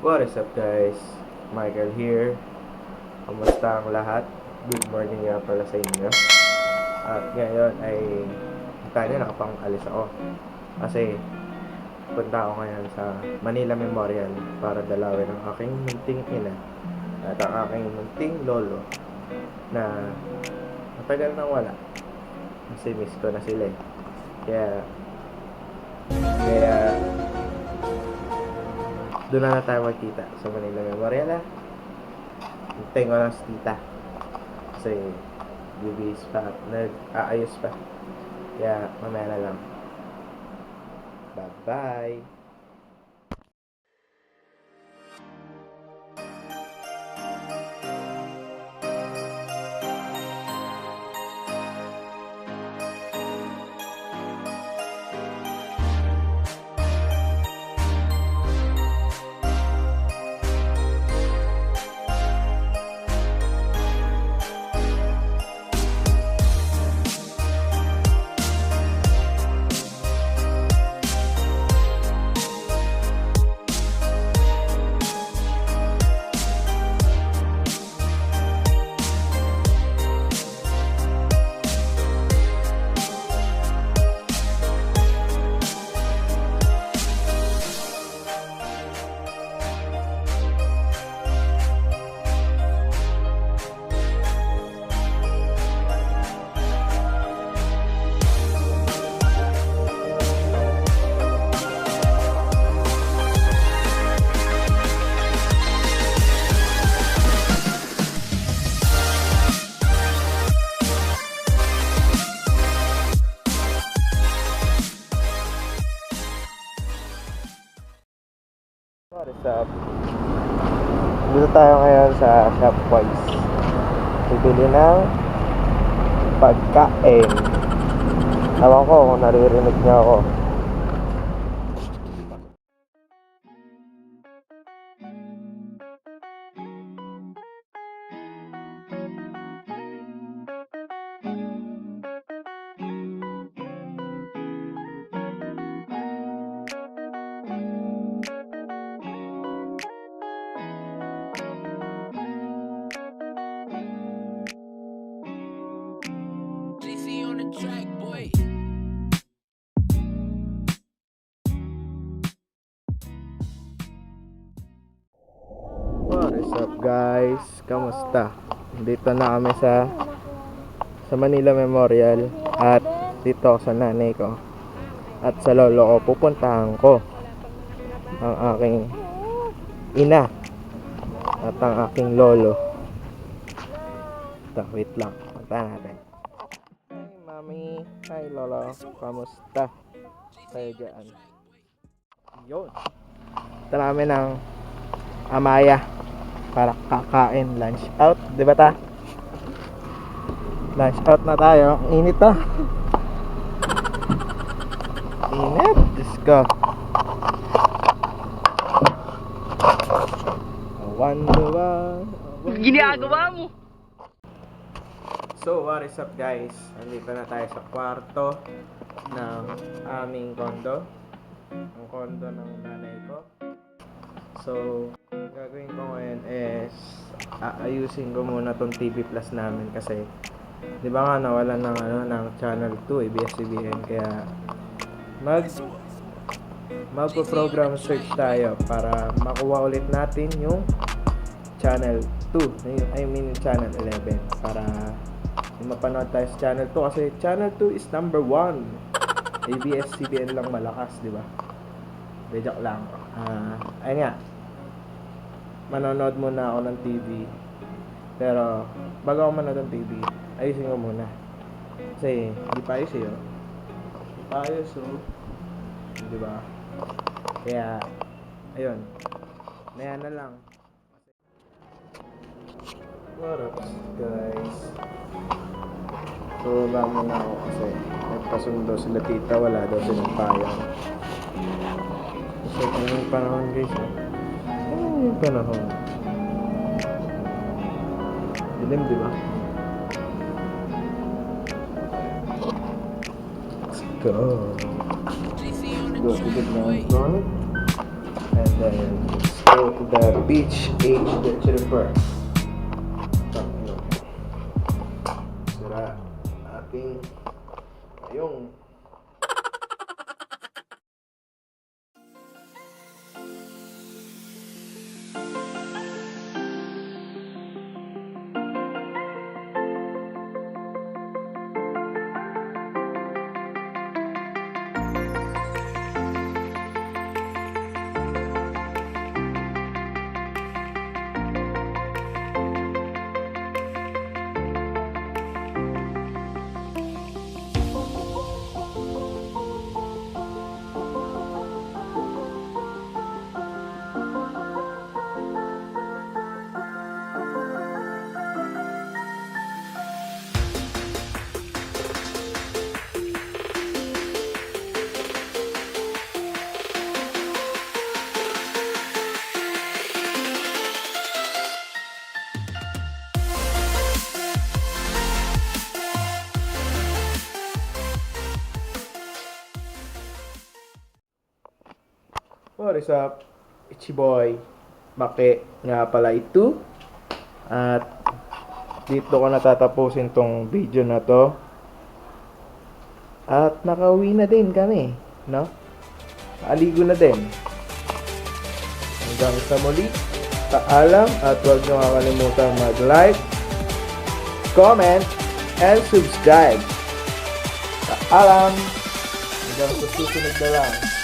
What is up guys? Michael here. Kamusta ang lahat? Good morning nga pala sa inyo. At ngayon ay tayo nakapang-alis ako. Kasi punta ako ngayon sa Manila Memorial para dalawin ang aking munting ina at ang aking munting lolo na matagal nang wala. Kasi miss ko na sila eh. Kaya doon na tayo magkita sa Manila Memorial ha. Hintayin ko lang si tita kasi bibis pa, nag-aayos pa, kaya mamaya na lang. Bye bye. What is up? Dito tayo ngayon sa Shopwise. Bibili ng pagkain. Ewan ko kung naririnig niyo ako. On the track, boy. What is up guys? Kamusta? Dito na kami sa Manila Memorial at dito sa nanay ko at sa lolo ko. Pupuntahan ko ang aking ina at ang aking lolo. Wait lang, puntahan natin. Hi mami, hi lolo, kamusta kayo dyan? Yun, ito namin ang Amaya para kakain, lunch out, di ba ta? Lunch out na tayo. Init to. Init, let's go. Ginagawa mo. So what is up guys? Nandito na tayo sa kwarto ng aming condo. Ang condo ng nanay ko. So gagawin ko ngayon is aayusin ko muna tong TV Plus namin kasi di ba nga nawalan ng channel 2 ABS-CBN, kaya magpo-program search tayo para makuha ulit natin yung channel 2, I mean channel 11, para mapanood tayo sa channel 2 kasi channel 2 is number 1. ABS-CBN lang malakas, di ba? Joke lang. Ayun nga, manonood muna ako ng TV, pero bago ako manood ng TV, ayusin ko muna kasi hindi pa ayos eh, hindi pa ayos, so di ba? Kaya ayun, nayan na lang. What up guys? So wala muna ako kasi nagpasundo sila tita, wala daw silang payang. So yung panahon guys, yung panahon dilim, di ba? Let's go. Go to the ground floor and then go to the beach age the tripper. Sira ating yung what is up? Ichiboy Bake nga pala ito. At dito ko natatapusin tong video na to. At nakauwi na din kami, no? Aligo na din. Hanggang sa muli, paalam at huwag nyo kakalimutan mag-like, comment, and subscribe. Paalam! Hanggang sa susunod na lang.